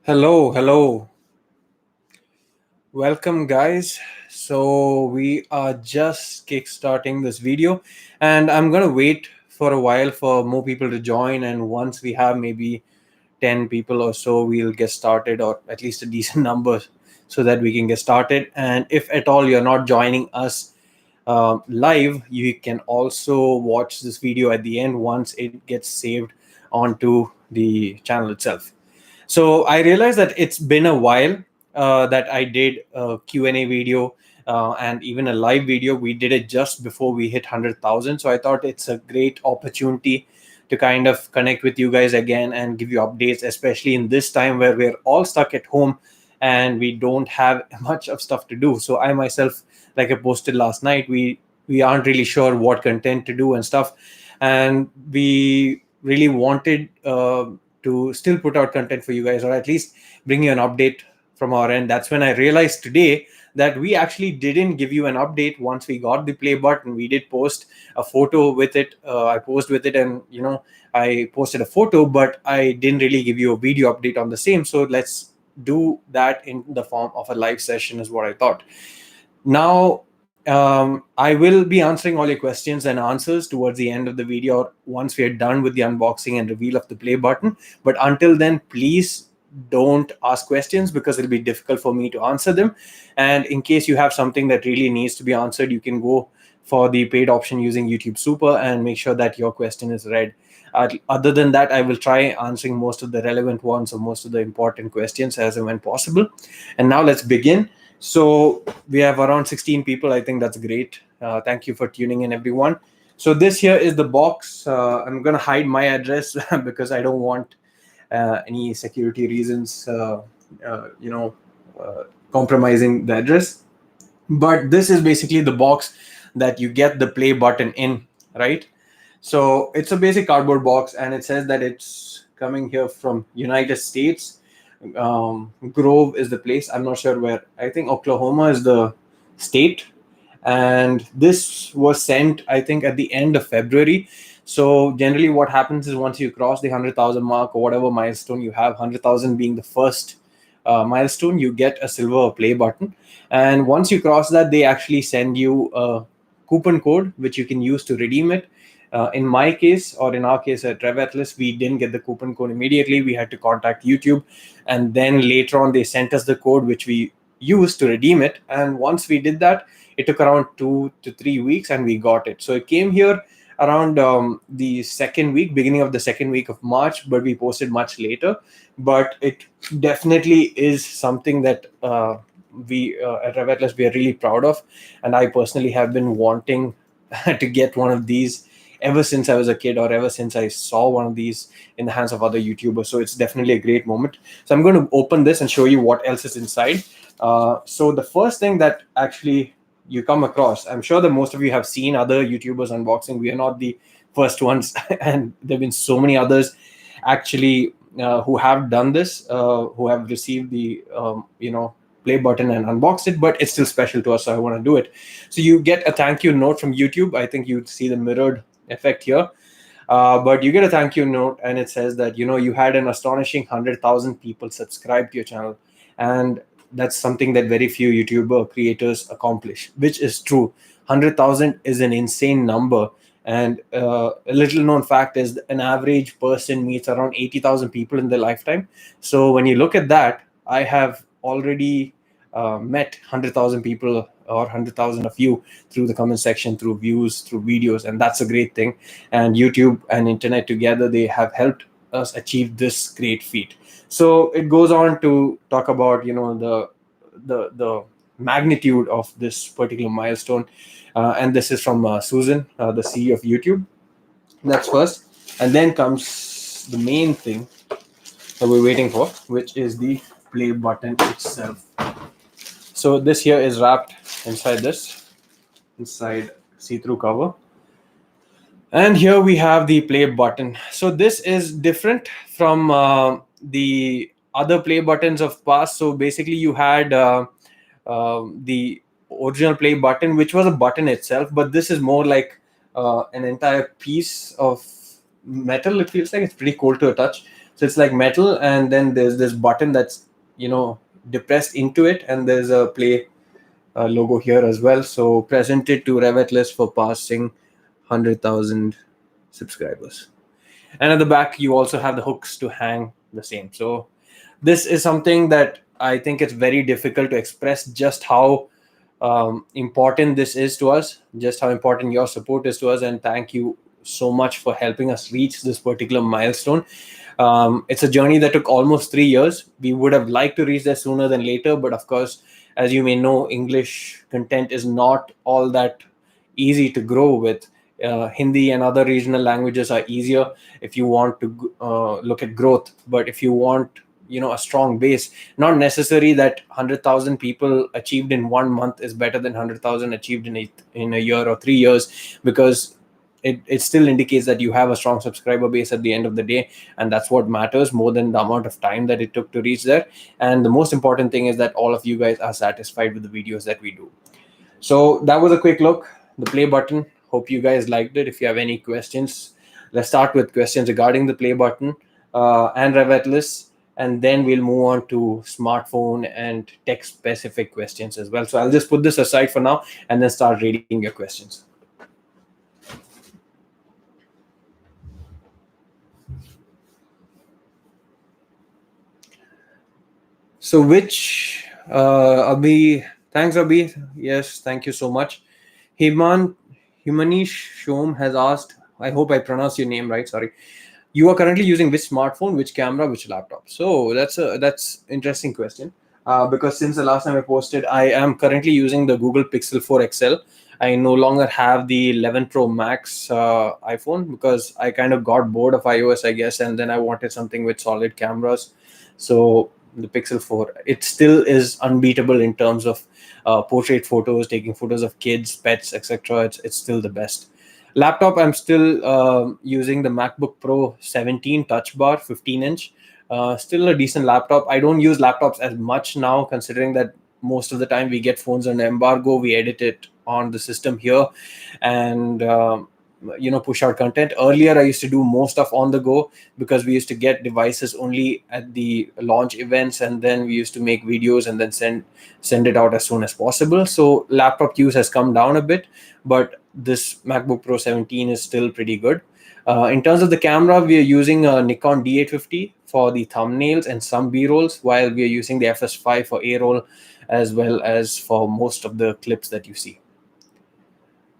Hello. Welcome, guys. So, we are just kickstarting this video, and I'm going to wait for a while for more people to join. And once we have maybe 10 people or so, we'll get started, or at least a decent number, so that we can get started. And if at all you're not joining us live, you can also watch this video at the end once it gets saved onto the channel itself. So I realized that it's been a while that I did a Q&A video and even a live video. We did it just before we hit 100,000. So I thought it's a great opportunity to kind of connect with you guys again and give you updates, especially in this time where we're all stuck at home and we don't have much of stuff to do. So I myself, like I posted last night, we aren't really sure what content to do and stuff, and we really wanted to still put out content for you guys, or at least bring you an update from our end. That's when I realized today that we actually didn't give you an update once we got the play button. We did post a photo with it. I posted with it, and I posted a photo, but I didn't really give you a video update on the same. So let's do that in the form of a live session, is what I thought. Now, I will be answering all your questions and answers towards the end of the video, or once we are done with the unboxing and reveal of the play button. But until then, please don't ask questions, because it'll be difficult for me to answer them. And in case you have something that really needs to be answered, you can go for the paid option using YouTube Super and make sure that your question is read. Other than that, I will try answering most of the relevant ones or most of the important questions as and when possible. And now let's begin. So we have around 16 people. I think that's great. Thank you for tuning in, everyone. So this here is the box. I'm going to hide my address because I don't want any security reasons, compromising the address. But this is basically the box that you get the play button in, right? So it's a basic cardboard box, and it says that it's coming here from United States. Grove is the place. I'm not sure where. I think Oklahoma is the state. And this was sent, I think, at the end of February. So generally what happens is once you cross the 100,000 mark, or whatever milestone you have, 100,000 being the first milestone, you get a silver play button. And once you cross that, they actually send you a coupon code which you can use to redeem it. In my case, or in our case at Rev Atlas, we didn't get the coupon code immediately. We had to contact YouTube, and then later on they sent us the code which we used to redeem it. And once we did that, it took around 2 to 3 weeks, and we got it. So it came here around the second week, beginning of the second week of March, but we posted much later. But it definitely is something that we at Rev Atlas, we are really proud of. And I personally have been wanting to get one of these ever since I was a kid, or ever since I saw one of these in the hands of other YouTubers. So it's definitely a great moment. So I'm going to open this and show you what else is inside. So the first thing that actually you come across, I'm sure that most of you have seen other YouTubers unboxing. We are not the first ones, and there have been so many others actually who have done this, who have received the play button and unboxed it, but it's still special to us, so I want to do it. So you get a thank you note from YouTube. I think you see the mirrored effect here, but you get a thank you note, and it says that you had an astonishing 100,000 people subscribe to your channel. And that's something that very few YouTuber creators accomplish, which is true. 100,000 is an insane number. And a little known fact is an average person meets around 80,000 people in their lifetime. So when you look at that, I have already met 100,000 people, or 100,000 of you, through the comment section, through views, through videos. And that's a great thing. And YouTube and internet together, they have helped us achieve this great feat. So it goes on to talk about the magnitude of this particular milestone. And this is from Susan, the CEO of YouTube. That's first. And then comes the main thing that we're waiting for, which is the play button itself. So this here is wrapped inside see-through cover. And here we have the play button. So this is different from the other play buttons of past. So basically you had the original play button, which was a button itself, but this is more like an entire piece of metal. It feels like it's pretty cool to touch. So it's like metal, and then there's this button that's depressed into it, and there's a play logo here as well. So presented to Revetless for passing 100,000 subscribers. And at the back, you also have the hooks to hang the same. So this is something that I think it's very difficult to express just how important this is to us, just how important your support is to us. And thank you so much for helping us reach this particular milestone. It's a journey that took almost 3 years. We would have liked to reach there sooner than later, but of course, as you may know, English content is not all that easy to grow with. Hindi and other regional languages are easier if you want to look at growth, but if you want a strong base, not necessary that 100,000 people achieved in 1 month is better than 100,000 achieved in a year or 3 years, because it still indicates that you have a strong subscriber base at the end of the day, and that's what matters more than the amount of time that it took to reach there. And the most important thing is that all of you guys are satisfied with the videos that we do. So that was a quick look, the play button. Hope you guys liked it. If you have any questions, let's start with questions regarding the play button and Revetless, and then we'll move on to smartphone and tech specific questions as well. So I'll just put this aside for now and then start reading your questions. So which Abhi, thanks Abhi. Yes, thank you so much. Himan Humanish Shom has asked, I hope I pronounced your name right, sorry. You are currently using which smartphone, which camera, which laptop? So that's interesting question. Because since the last time I posted, I am currently using the Google Pixel 4 XL. I no longer have the 11 Pro Max iPhone because I kind of got bored of iOS, I guess, and then I wanted something with solid cameras. So the Pixel 4, it still is unbeatable in terms of portrait photos, taking photos of kids, pets, etc. It's still the best. Laptop, I'm still using the MacBook Pro 17 Touch Bar 15-inch. Still a decent laptop. I don't use laptops as much now, considering that most of the time we get phones on embargo. We edit it on the system here, and push out content. Earlier, I used to do more stuff on the go because we used to get devices only at the launch events, and then we used to make videos and then send it out as soon as possible. So laptop use has come down a bit, but this MacBook Pro 17 is still pretty good. In terms of the camera, we are using a Nikon D850 for the thumbnails and some B-rolls, while we are using the FS5 for A-roll, as well as for most of the clips that you see.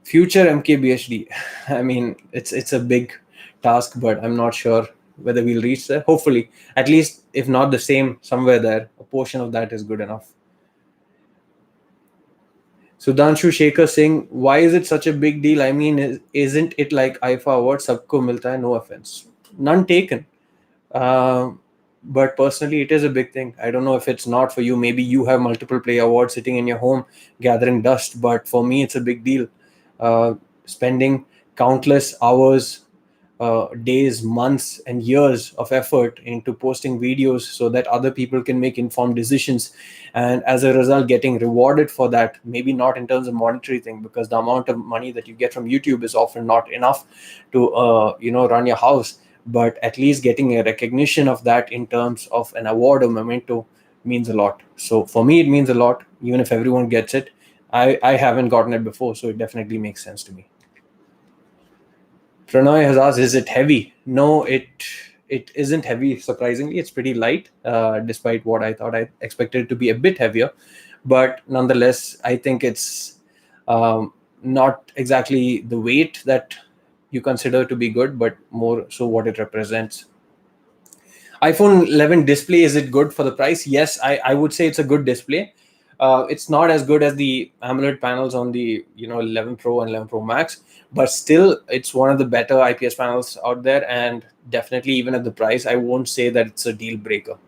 Future MKBHD. I mean, it's a big task, but I'm not sure whether we'll reach there. Hopefully, at least if not the same, somewhere there, a portion of that is good enough. Sudhanshu Shekhar Singh, why is it such a big deal? I mean, isn't it like IFA award? Sabko milta hai, no offense. None taken. But personally, it is a big thing. I don't know if it's not for you. Maybe you have multiple play awards sitting in your home gathering dust. But for me, it's a big deal. Spending countless hours, days, months, and years of effort into posting videos so that other people can make informed decisions, and as a result getting rewarded for that. Maybe not in terms of monetary thing, because the amount of money that you get from YouTube is often not enough to run your house, but at least getting a recognition of that in terms of an award or memento means a lot. So for me, it means a lot, even if everyone gets it. I haven't gotten it before, so it definitely makes sense to me. Pranay has asked, is it heavy? No, it isn't heavy. Surprisingly, it's pretty light, despite what I thought. I expected it to be a bit heavier, but nonetheless, I think it's not exactly the weight that you consider to be good, but more so what it represents. iPhone 11 display, is it good for the price? Yes, I would say it's a good display. It's not as good as the AMOLED panels on the 11 Pro and 11 Pro Max, but still it's one of the better IPS panels out there, and definitely even at the price, I won't say that it's a deal breaker.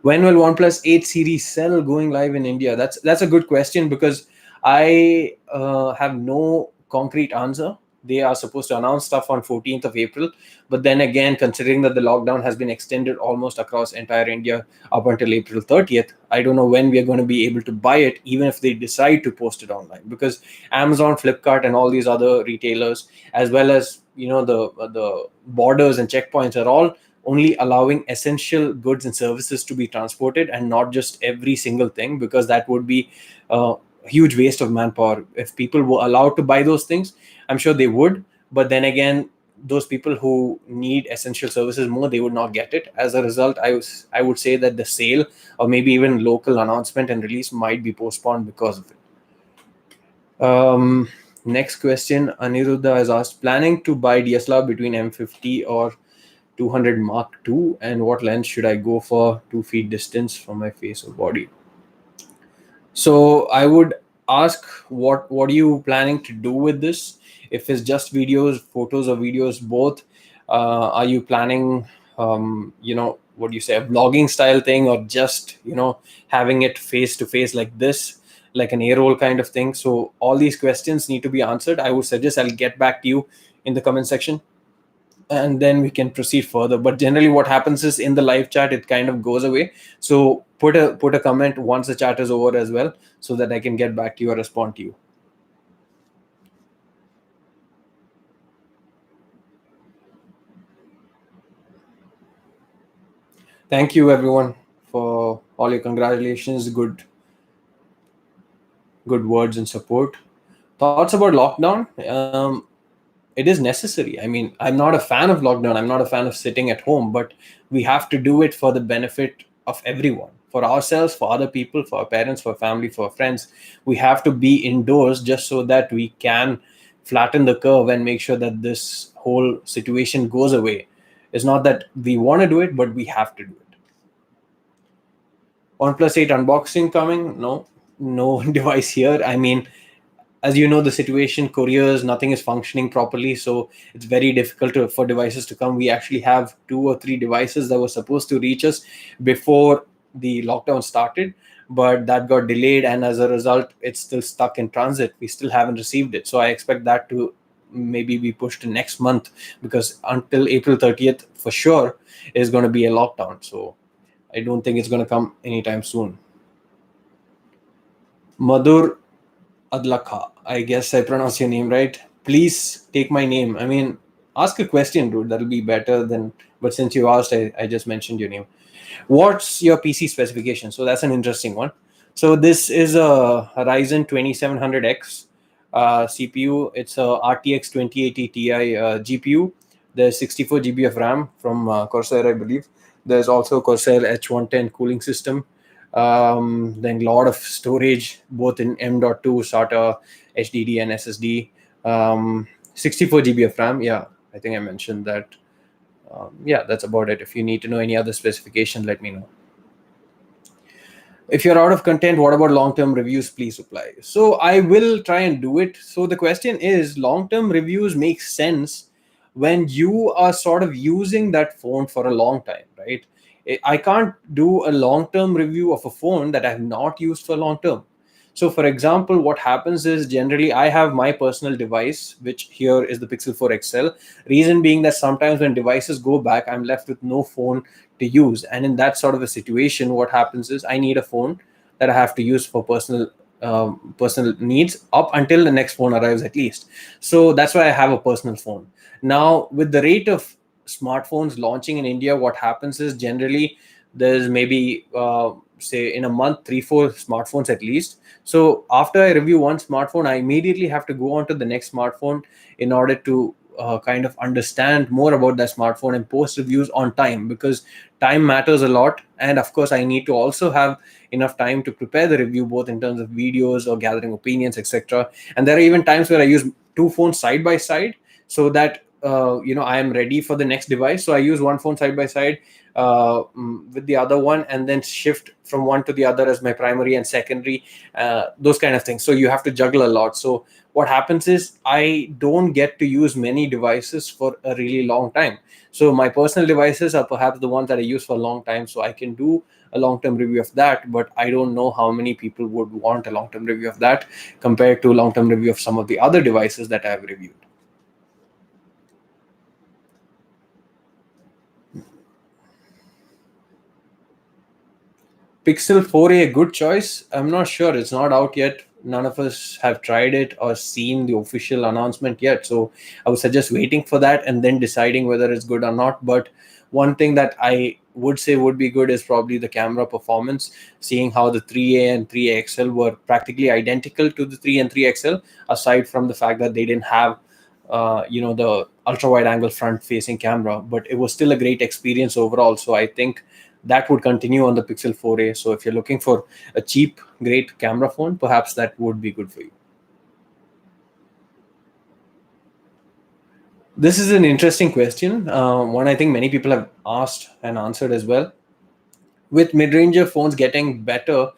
When will OnePlus 8 series sell going live in India? That's a good question, because I have no concrete answer. They are supposed to announce stuff on 14th of April. But then again, considering that the lockdown has been extended almost across entire India up until April 30th, I don't know when we are going to be able to buy it, even if they decide to post it online. Because Amazon, Flipkart, and all these other retailers, as well as the borders and checkpoints, are all only allowing essential goods and services to be transported and not just every single thing, because that would be a huge waste of manpower. If people were allowed to buy those things, I'm sure they would. But then again, those people who need essential services more, they would not get it. As a result, I would say that the sale or maybe even local announcement and release might be postponed because of it. Next question, Aniruddha has asked, planning to buy DSLR between M50 or 200 Mark II, and what lens should I go for 2 feet distance from my face or body? So I would ask, what are you planning to do with this? If it's just videos, photos or videos, both, are you planning, what do you say, a vlogging style thing, or just, having it face to face like this, like an A-roll kind of thing? So all these questions need to be answered. I would suggest I'll get back to you in the comment section, and then we can proceed further. But generally what happens is, in the live chat it kind of goes away, so put a comment once the chat is over as well, so that I can get back to you or respond to you. Thank you everyone for all your congratulations, good words and support. Thoughts about lockdown? It is necessary. I mean, I'm not a fan of lockdown, I'm not a fan of sitting at home, but we have to do it for the benefit of everyone, for ourselves, for other people, for our parents, for family, for our friends. We have to be indoors just so that we can flatten the curve and make sure that this whole situation goes away. It's not that we want to do it, but we have to do it. OnePlus 8 unboxing coming? No device here. I mean, as you know, the situation, couriers, nothing is functioning properly, so it's very difficult for devices to come. We actually have 2 or 3 devices that were supposed to reach us before the lockdown started, but that got delayed, and as a result it's still stuck in transit. We still haven't received it, so I expect that to maybe be pushed to next month, because until April 30th for sure is going to be a lockdown. So I don't think it's going to come anytime soon. Madhur Adlakha, I guess I pronounced your name right. Please take my name. I mean, ask a question, dude. That'll be better than. But since you asked, I just mentioned your name. What's your PC specification? So that's an interesting one. So this is a Ryzen 2700X CPU. It's a RTX 2080 Ti GPU. There's 64 GB of RAM from Corsair, I believe. There's also Corsair H110 cooling system. Then a lot of storage, both in M.2, SATA, HDD, and SSD. 64 GB of RAM. Yeah, I think I mentioned that. Yeah, that's about it. If you need to know any other specification, let me know. If you're out of content, what about long-term reviews? Please reply. So I will try and do it. So the question is, long-term reviews make sense when you are sort of using that phone for a long time, right? I can't do a long-term review of a phone that I have not used for long term. So for example, what happens is, generally I have my personal device, which here is the Pixel 4 XL. Reason being that sometimes when devices go back, I'm left with no phone to use. And in that sort of a situation, what happens is, I need a phone that I have to use for personal needs up until the next phone arrives, at least. So that's why I have a personal phone. Now, with the rate of smartphones launching in India, what happens is, generally there's maybe say in a month 3-4 smartphones at least. So after I review one smartphone, I immediately have to go on to the next smartphone in order to kind of understand more about that smartphone and post reviews on time, because time matters a lot. And of course, I need to also have enough time to prepare the review, both in terms of videos or gathering opinions, etc. And there are even times where I use 2 phones side by side, so that I am ready for the next device. So I use one phone side by side with the other one, and then shift from one to the other as my primary and secondary, those kind of things. So you have to juggle a lot. So what happens is, I don't get to use many devices for a really long time. So my personal devices are perhaps the ones that I use for a long time, so I can do a long-term review of that. But I don't know how many people would want a long-term review of that compared to a long-term review of some of the other devices that I have reviewed. Pixel 4a, a good choice? I'm not sure. It's not out yet. None of us have tried it or seen the official announcement yet. So I would suggest waiting for that and then deciding whether it's good or not. But One thing that I would say would be good is probably the camera performance, seeing how the 3A and 3A XL were practically identical to the 3 and 3 XL, aside from the fact that they didn't have the ultra wide angle front facing camera, but it was still a great experience overall. So I think that would continue on the Pixel 4a. So if you're looking for a cheap great camera phone, perhaps that would be good for you. This is an interesting question, one I think many people have asked and answered as well. With mid-ranger phones getting better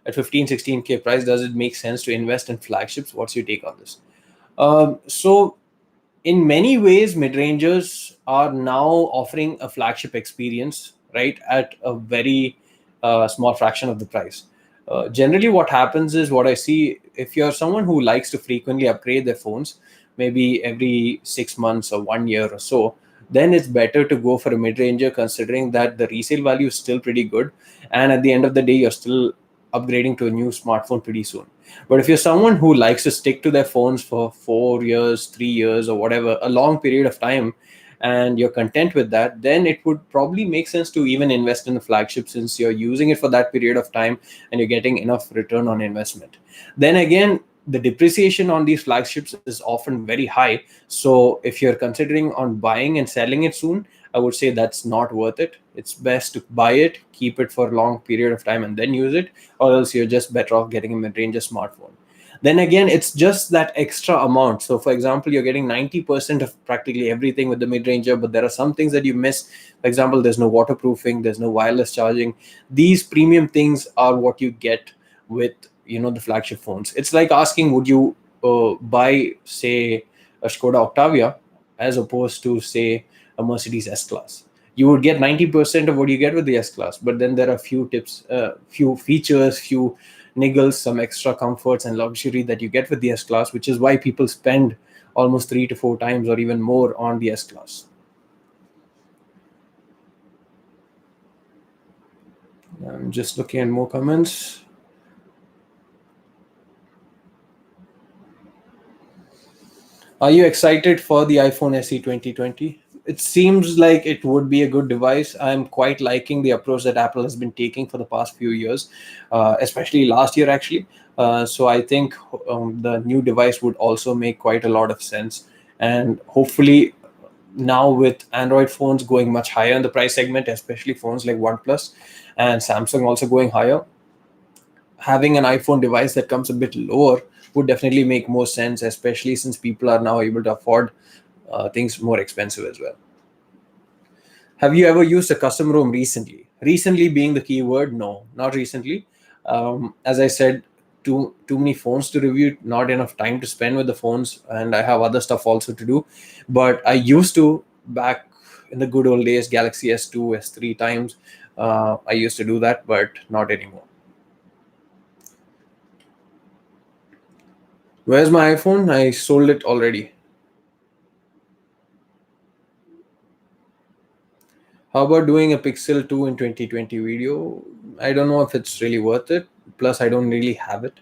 at 15 16K price, does it make sense to invest in flagships? What's your take on this? So in many ways, mid-rangers are now offering a flagship experience, right, at a very small fraction of the price. Generally, what happens is, what I see, if you're someone who likes to frequently upgrade their phones, maybe every 6 months or 1 year or so, then it's better to go for a mid-ranger, considering that the resale value is still pretty good, and at the end of the day, you're still upgrading to a new smartphone pretty soon. But if you're someone who likes to stick to their phones for 4 years, 3 years, or whatever, a long period of time, and you're content with that, then it would probably make sense to even invest in the flagship, since you're using it for that period of time and you're getting enough return on investment. Then again, the depreciation on these flagships is often very high. So if you're considering on buying and selling it soon, I would say that's not worth it. It's best to buy it, keep it for a long period of time, and then use it, or else you're just better off getting a mid-range smartphone. Then again, it's just that extra amount. So for example, you're getting 90% of practically everything with the mid-ranger, but there are some things that you miss. For example, there's no waterproofing, there's no wireless charging. These premium things are what you get with the flagship phones. It's like asking, would you buy, say, a Skoda Octavia as opposed to, say, a Mercedes S Class? You would get 90% of what you get with the S Class, but then there are few tips, few features, few niggles, some extra comforts and luxury that you get with the S Class, which is why people spend almost 3 to 4 times or even more on the S Class. I'm just looking at more comments. Are you excited for the iPhone SE 2020? It seems like it would be a good device. I'm quite liking the approach that Apple has been taking for the past few years, especially last year, actually. So I think the new device would also make quite a lot of sense. And hopefully, now with Android phones going much higher in the price segment, especially phones like OnePlus and Samsung also going higher, having an iPhone device that comes a bit lower would definitely make more sense, especially since people are now able to afford things more expensive as well. Have you ever used a custom ROM recently? Recently being the key word, no, not recently. As I said, too many phones to review, not enough time to spend with the phones, and I have other stuff also to do. But I used to, back in the good old days, Galaxy S2, S3 times. I used to do that, but not anymore. Where's my iPhone? I sold it already. How about doing a Pixel 2 in 2020 video? I don't know if it's really worth it. Plus, I don't really have it.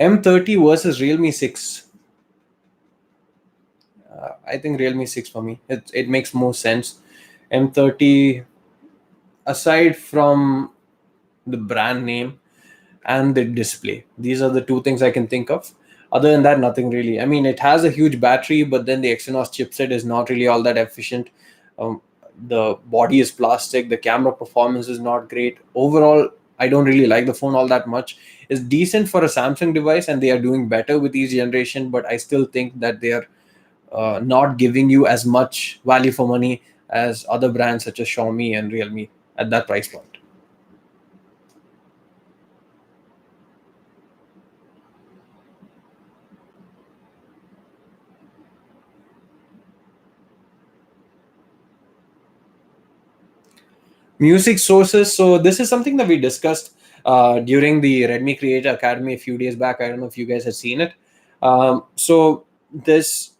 M30 versus Realme 6. I think Realme 6 for me. It makes more sense. M30, aside from the brand name and the display, these are the two things I can think of. Other than that, nothing really. I mean, it has a huge battery, but then the Exynos chipset is not really all that efficient. Um, the body is plastic. The camera performance is not great. Overall, I don't really like the phone all that much. It's decent for a Samsung device, and they are doing better with each generation, but I still think that they are not giving you as much value for money as other brands such as Xiaomi and Realme at that price point. Music sources. So this is something that we discussed during the Redmi Creator Academy a few days back. I don't know if you guys have seen it. So there's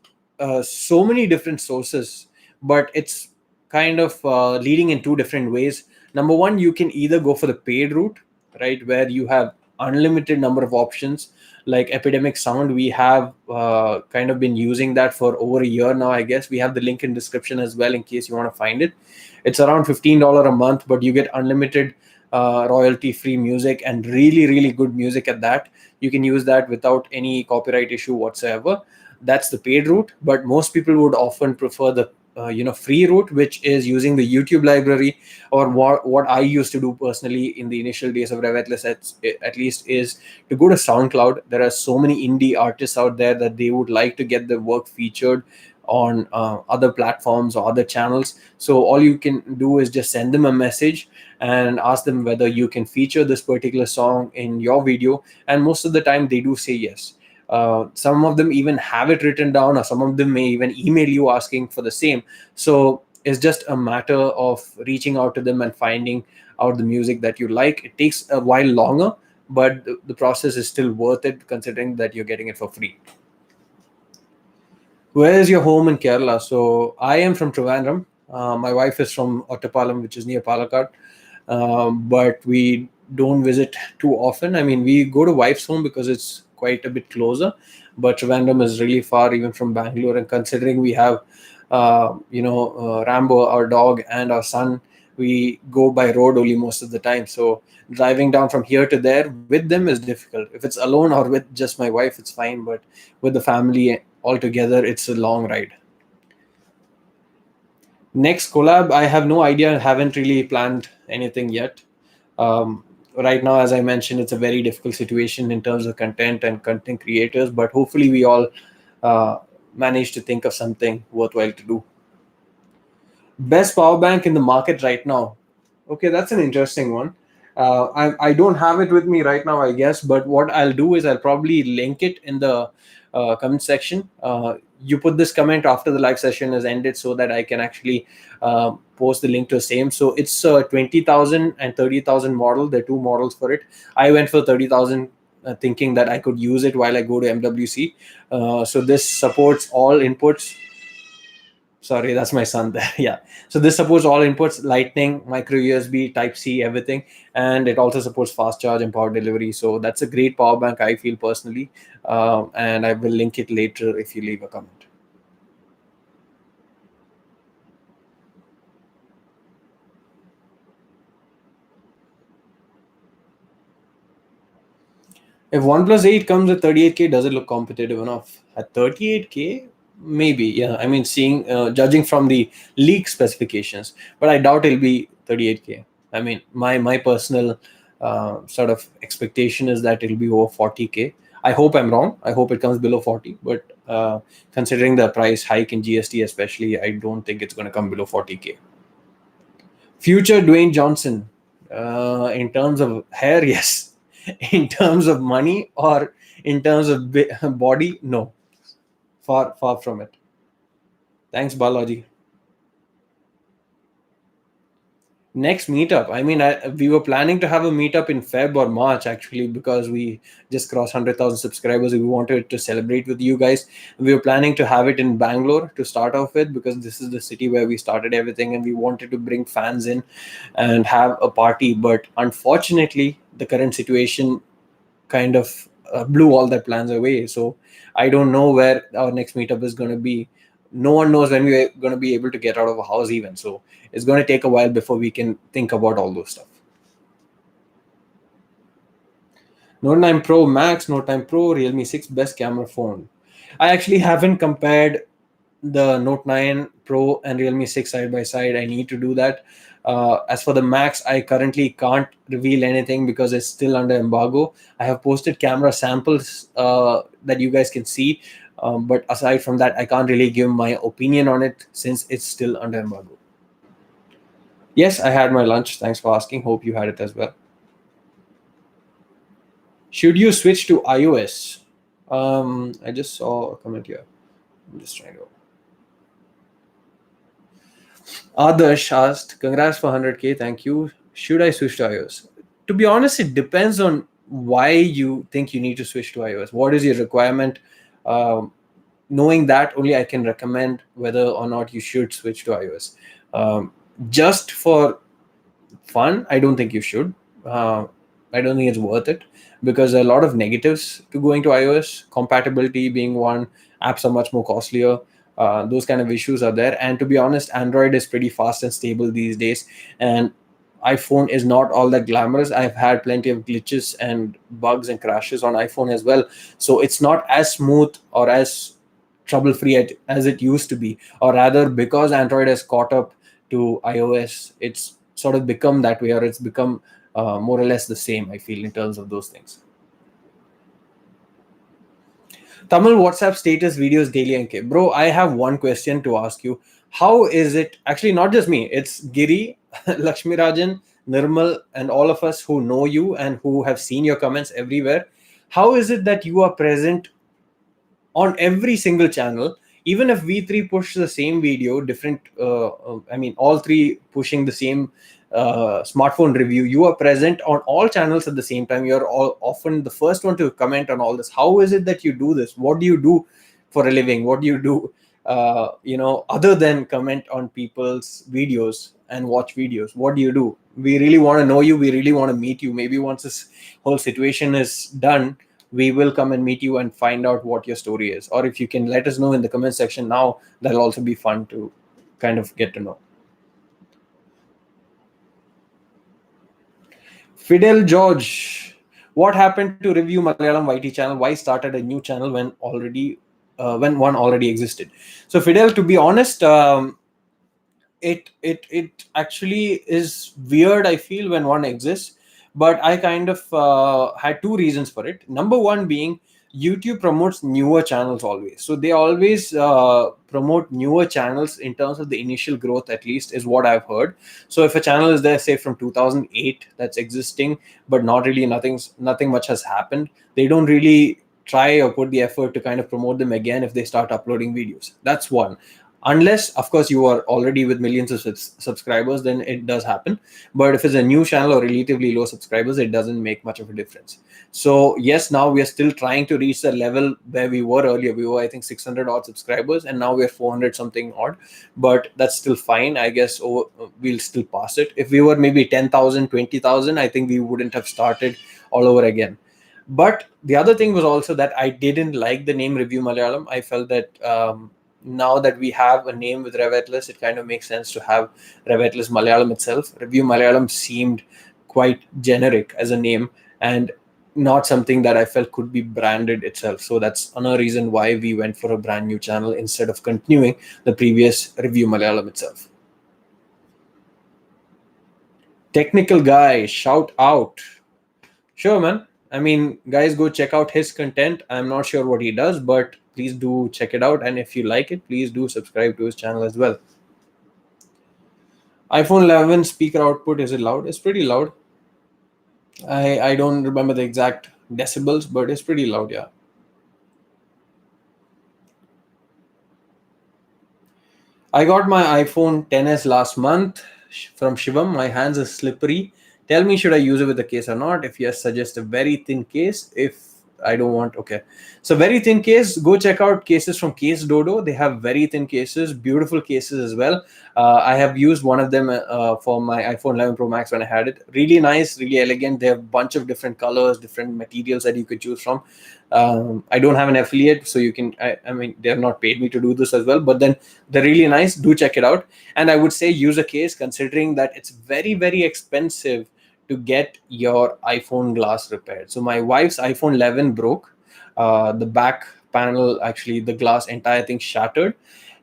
so many different sources, but it's kind of leading in two different ways. Number one, you can either go for the paid route, right, where you have unlimited number of options. Like Epidemic Sound, we have kind of been using that for over a year now, I guess. We have the link in description as well in case you want to find it. It's around $15 a month, but you get unlimited royalty free music, and really really good music at that. You can use that without any copyright issue whatsoever. That's the paid route, but most people would often prefer the free route, which is using the YouTube library. Or what I used to do personally in the initial days of Revetless, at least, is to go to SoundCloud. There are so many indie artists out there that they would like to get their work featured on other platforms or other channels. So all you can do is just send them a message and ask them whether you can feature this particular song in your video, and most of the time they do say yes. Some of them even have it written down, or some of them may even email you asking for the same. So it's just a matter of reaching out to them and finding out the music that you like. It takes a while longer, but the process is still worth it, considering that you're getting it for free. Where is your home in Kerala? So I am from Trivandrum. My wife is from Ottapalam, which is near Palakkad. But we don't visit too often. I mean, we go to wife's home because it's quite a bit closer, but Trivandrum is really far, even from Bangalore. And considering we have, Rambo, our dog, and our son, we go by road only most of the time. So driving down from here to there with them is difficult. If it's alone or with just my wife, it's fine. But with the family altogether, it's a long ride. Next collab, I have no idea. Haven't really planned anything yet. Right now, as I mentioned, it's a very difficult situation in terms of content and content creators, but hopefully we all uh, manage to think of something worthwhile to do. Best power bank in the market right now. Okay, that's an interesting one. I don't have it with me right now, I guess, but what I'll do is I'll probably link it in the comment section. You put this comment after the live session is ended so that I can actually post the link to the same. So it's 20,000 and 30,000 model. There are two models for it. I went for 30,000. Thinking that I could use it while I go to MWC. So this supports all inputs. Sorry, that's my son there. Yeah. So this supports all inputs: Lightning, micro USB, Type C, everything, and it also supports fast charge and power delivery. So that's a great power bank, I feel personally, and I will link it later if you leave a comment. If OnePlus 8 comes at 38K, does it look competitive enough? At 38K, maybe. Yeah, I mean, judging from the leak specifications, but I doubt it'll be 38K. I mean, my personal sort of expectation is that it'll be over 40K. I hope I'm wrong. I hope it comes below 40, but considering the price hike in GST, especially, I don't think it's going to come below 40K. Future Dwayne Johnson, in terms of hair, yes. In terms of money or in terms of body, no. Far, far from it. Thanks, Balaji. Next meetup. I mean, we were planning to have a meetup in Feb or March, actually, because we just crossed 100,000 subscribers. We wanted to celebrate with you guys. We were planning to have it in Bangalore to start off with, because this is the city where we started everything, and we wanted to bring fans in and have a party. But unfortunately, the current situation kind of blew all their plans away. So I don't know where our next meetup is going to be. No one knows when we're going to be able to get out of a house even. So it's going to take a while before we can think about all those stuff. Note 9 Pro Max, Note 9 Pro, Realme 6 best camera phone. I actually haven't compared the Note 9 Pro and Realme 6 side by side. I need to do that. As for the Max, I currently can't reveal anything because it's still under embargo. I have posted camera samples that you guys can see. But aside from that, I can't really give my opinion on it since it's still under embargo. Yes, I had my lunch. Thanks for asking. Hope you had it as well. Should you switch to iOS? I just saw a comment here. I'm just trying to. Adarsh asked, "Congrats for 100K. Thank you. Should I switch to iOS?" To be honest, it depends on why you think you need to switch to iOS. What is your requirement? Um, Knowing that, only I can recommend whether or not you should switch to iOS. Um, just for fun, I don't think you should. I don't think it's worth it, because there are a lot of negatives to going to iOS. Compatibility being one, apps are much more costlier. Those kind of issues are there. And to be honest, Android is pretty fast and stable these days. And iPhone is not all that glamorous. I've had plenty of glitches and bugs and crashes on iPhone as well. So it's not as smooth or as trouble free as it used to be. Or rather, because Android has caught up to iOS, it's sort of become that way, or it's become more or less the same, I feel, in terms of those things. Tamil WhatsApp status videos daily NK. Bro, I have one question to ask you. How is it, actually, not just me, it's Giri, Lakshmi Rajan, Nirmal, and all of us who know you and who have seen your comments everywhere. How is it that you are present on every single channel, even if we three push the same video, different I mean all three pushing the same smartphone review, you are present on all channels at the same time. You're all often the first one to comment on all this. How is it that you do this? What do you do for a living? What do you do other than comment on people's videos and watch videos? What do you do? We really want to know you. We really want to meet you. Maybe once this whole situation is done, we will come and meet you and find out what your story is. Or if you can let us know in the comment section now, that'll also be fun to kind of get to know. Fidel George, what happened to review Malayalam YT channel? Why started a new channel when one already existed? So Fidel, to be honest, it actually is weird, I feel, when one exists. But I kind of had two reasons for it. Number one being, YouTube promotes newer channels always, so they always promote newer channels in terms of the initial growth, at least is what I've heard. So if a channel is there, say from 2008, that's existing, but not really, nothing much has happened, they don't really try or put the effort to kind of promote them again if they start uploading videos. That's one. Unless, of course, you are already with millions of subscribers, then it does happen. But if it's a new channel or relatively low subscribers, it doesn't make much of a difference. So yes, now we are still trying to reach the level where we were earlier. We were, I think, 600 odd subscribers, and now we're 400 something odd. But that's still fine, I guess. We'll still pass it. If we were maybe 10,000, 20,000, I think we wouldn't have started all over again. But the other thing was also that I didn't like the name Review Malayalam. I felt that now that we have a name with Revetless, it kind of makes sense to have Revetless Malayalam itself. Review Malayalam seemed quite generic as a name and not something that I felt could be branded itself. So that's another reason why we went for a brand new channel instead of continuing the previous Review Malayalam itself. Technical guy, shout out. Sure, man. I mean, guys, go check out his content. I'm not sure what he does, but please do check it out. And if you like it, please do subscribe to his channel as well. iPhone 11 speaker output, is it loud? It's pretty loud. I don't remember the exact decibels, but it's pretty loud, yeah. I got my iPhone 10s last month from Shivam. My hands are slippery. Tell me, should I use it with a case or not? If yes, suggest a very thin case. If I don't want, okay. So very thin case, go check out cases from Case Dodo. They have very thin cases, beautiful cases as well. I have used one of them for my iPhone 11 Pro Max when I had it. Really nice, really elegant. They have a bunch of different colors, different materials that you could choose from. I don't have an affiliate, so you can, I mean, they have not paid me to do this as well, but then they're really nice. Do check it out. And I would say use a case, considering that it's very, very expensive to get your iPhone glass repaired. So my wife's iPhone 11 broke. The back panel, actually, the glass entire thing shattered.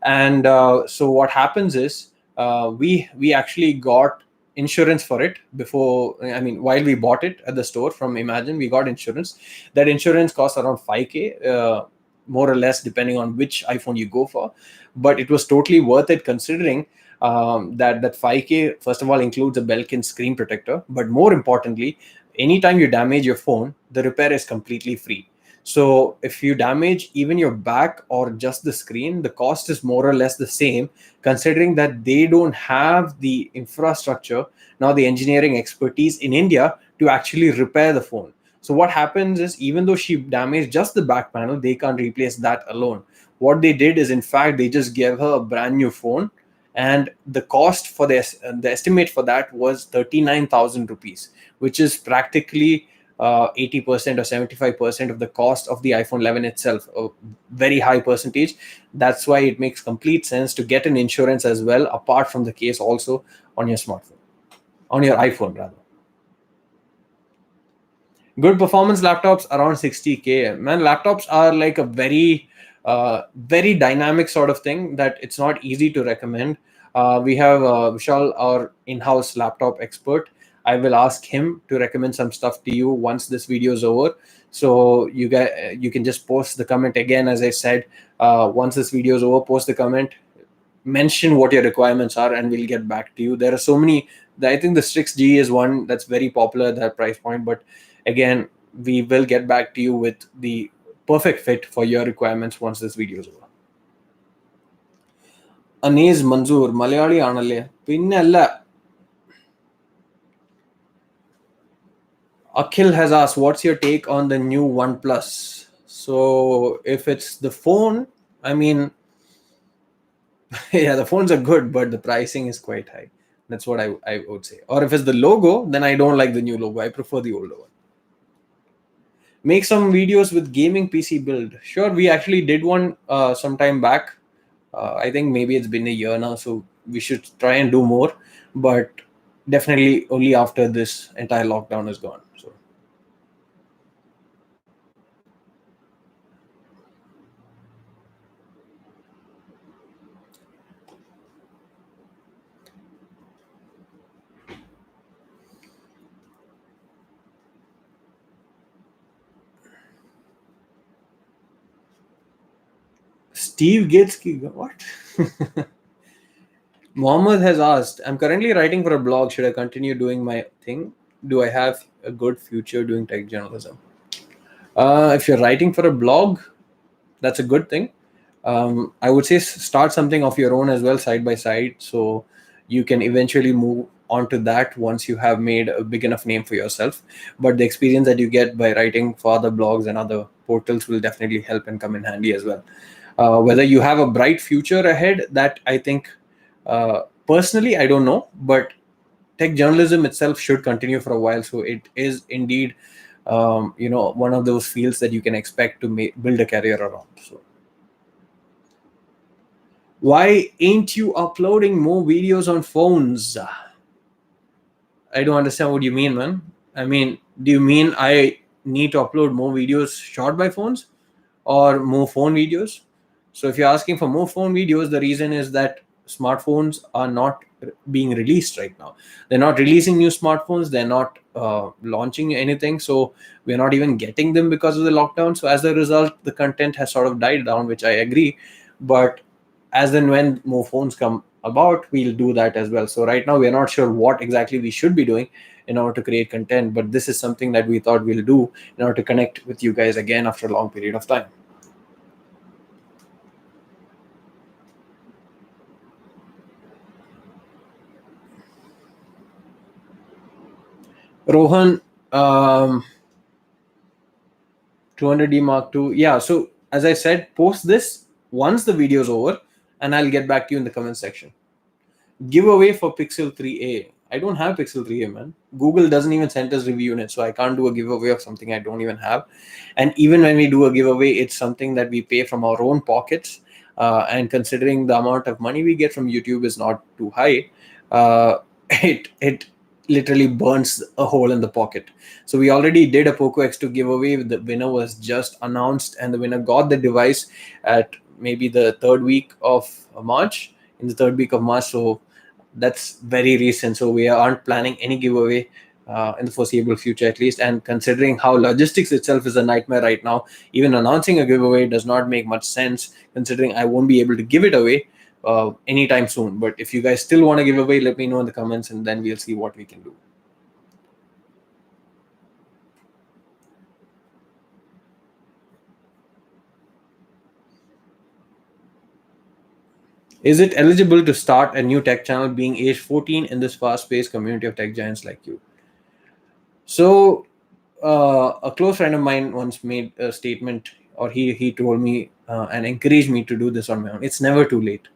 And so what happens is we actually got insurance for it before. I mean, while we bought it at the store from Imagine, we got insurance. That insurance costs around 5K. More or less, depending on which iPhone you go for, but it was totally worth it, considering that 5K first of all includes a Belkin screen protector, but more importantly, anytime you damage your phone, the repair is completely free. So if you damage even your back or just the screen, the cost is more or less the same, considering that they don't have the infrastructure, now the engineering expertise in India, to actually repair the phone. So what happens is, even though she damaged just the back panel, they can't replace that alone. What they did is, in fact, they just gave her a brand new phone, and the cost for the estimate for that was 39,000 rupees. which is practically 80% or 75% of the cost of the iPhone 11 itself, a very high percentage. That's why it makes complete sense to get an insurance as well, apart from the case, also on your smartphone, on your iPhone rather. Good performance laptops around 60K. Man, laptops are like a very dynamic sort of thing that it's not easy to recommend. We have Vishal, our in-house laptop expert. I will ask him to recommend some stuff to you once this video is over. So you can just post the comment again. As I said, once this video is over, post the comment, mention what your requirements are, and we'll get back to you. There are so many. I think the Strix G is one that's very popular at that price point, but again, we will get back to you with the perfect fit for your requirements once this video is over. Anees Manzoor, Malayali Anale, Pinnella. Akhil has asked, what's your take on the new OnePlus? So if it's the phone, I mean, yeah, the phones are good, but the pricing is quite high. That's what I would say. Or if it's the logo, then I don't like the new logo. I prefer the older one. Make some videos with gaming PC build. Sure, we actually did one some time back. I think maybe it's been a year now, so we should try and do more. But definitely only after this entire lockdown is gone. So Steve Gates, what? Mohammed has asked, I'm currently writing for a blog. Should I continue doing my thing? Do I have a good future doing tech journalism? If you're writing for a blog, that's a good thing. I would say start something of your own as well, side by side, so you can eventually move on to that once you have made a big enough name for yourself. But the experience that you get by writing for other blogs and other portals will definitely help and come in handy as well. Whether you have a bright future ahead, that I think personally, I don't know, but tech journalism itself should continue for a while. So it is indeed, one of those fields that you can expect to build a career around. So why ain't you uploading more videos on phones? I don't understand what you mean, man. I mean, do you mean I need to upload more videos shot by phones or more phone videos? So if you're asking for more phone videos, the reason is that smartphones are not being released right now. They're not releasing new smartphones. They're not launching anything. So we're not even getting them because of the lockdown. So as a result, the content has sort of died down, which I agree. But as and when more phones come about, we'll do that as well. So right now, we're not sure what exactly we should be doing in order to create content. But this is something that we thought we'll do in order to connect with you guys again after a long period of time. Rohan, 200D Mark II. Yeah, so as I said, post this once the video is over, and I'll get back to you in the comment section. Giveaway for Pixel 3a. I don't have Pixel 3a, man. Google doesn't even send us review units, so I can't do a giveaway of something I don't even have. And even when we do a giveaway, it's something that we pay from our own pockets. And considering the amount of money we get from YouTube is not too high, it literally burns a hole in the pocket. So we already did a Poco X2 giveaway. The winner was just announced, and the winner got the device at maybe the third week of March. In the third week of March, so that's very recent. So we aren't planning any giveaway in the foreseeable future, at least. And considering how logistics itself is a nightmare right now, even announcing a giveaway does not make much sense, considering I won't be able to give it away anytime soon. But if you guys still want to give away, let me know in the comments, and then we'll see what we can do. Is it eligible to start a new tech channel being age 14 in this fast-paced community of tech giants like you? So a close friend of mine once made a statement, or he told me and encouraged me to do this on my own. It's never too late.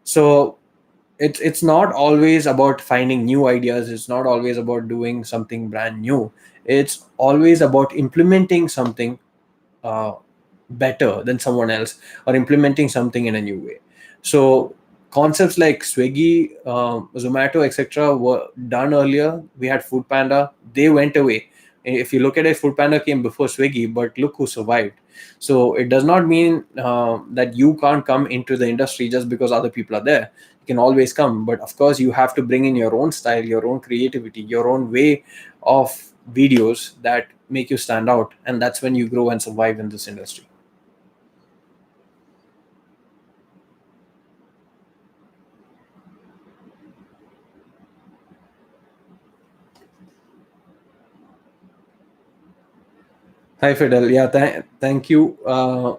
So it's not always about finding new ideas. It's not always about doing something brand new. It's always about implementing something uh, better than someone else, or implementing something in a new way. So concepts like Swiggy, Zomato, etc. were done earlier. We had Food Panda, they went away. If you look at it, Food Panda came before Swiggy, but look who survived. So it does not mean that you can't come into the industry just because other people are there. You can always come, but of course you have to bring in your own style, your own creativity, your own way of videos that make you stand out, and that's when you grow and survive in this industry. Hi, Fidel. Yeah, thank you.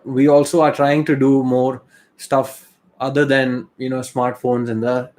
We also are trying to do more stuff other than smartphones and the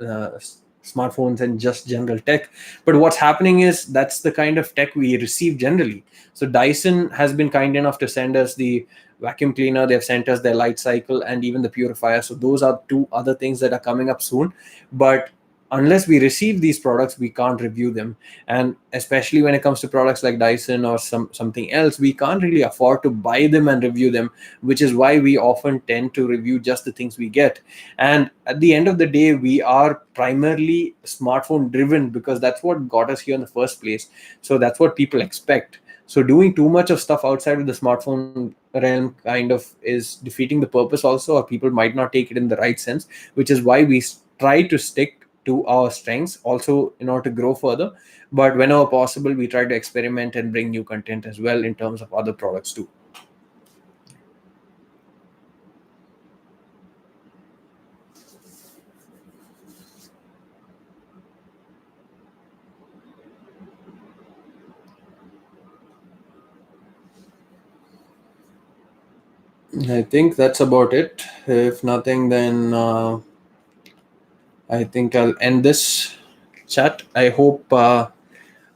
smartphones and just general tech. But what's happening is that's the kind of tech we receive generally. So Dyson has been kind enough to send us the vacuum cleaner. They've sent us their light cycle and even the purifier. So those are two other things that are coming up soon. But unless we receive these products, we can't review them. And especially when it comes to products like Dyson or something else, we can't really afford to buy them and review them, which is why we often tend to review just the things we get. And at the end of the day, we are primarily smartphone driven because that's what got us here in the first place. So that's what people expect. So doing too much of stuff outside of the smartphone realm kind of is defeating the purpose also, or people might not take it in the right sense, which is why we try to stick to our strengths also in order to grow further. But whenever possible, we try to experiment and bring new content as well in terms of other products too. I think that's about it. If nothing, then I think I'll end this chat. I hope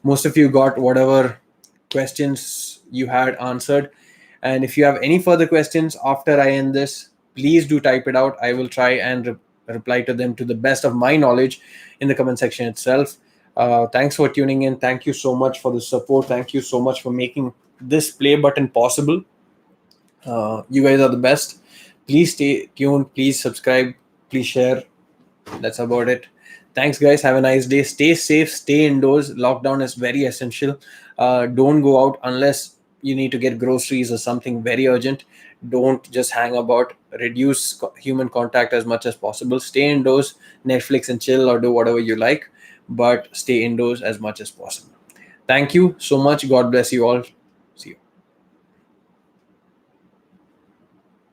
most of you got whatever questions you had answered. And if you have any further questions after I end this, please do type it out. I will try and reply to them to the best of my knowledge in the comment section itself. Thanks for tuning in. Thank you so much for the support. Thank you so much for making this play button possible. You guys are the best. Please stay tuned. Please subscribe. Please share. That's about it. Thanks, guys. Have a nice day. Stay safe. Stay indoors. Lockdown is very essential. Don't go out unless you need to get groceries or something very urgent. Don't just hang about. Reduce human contact as much as possible. Stay indoors. Netflix and chill or do whatever you like, but stay indoors as much as possible. Thank you so much. God bless you all.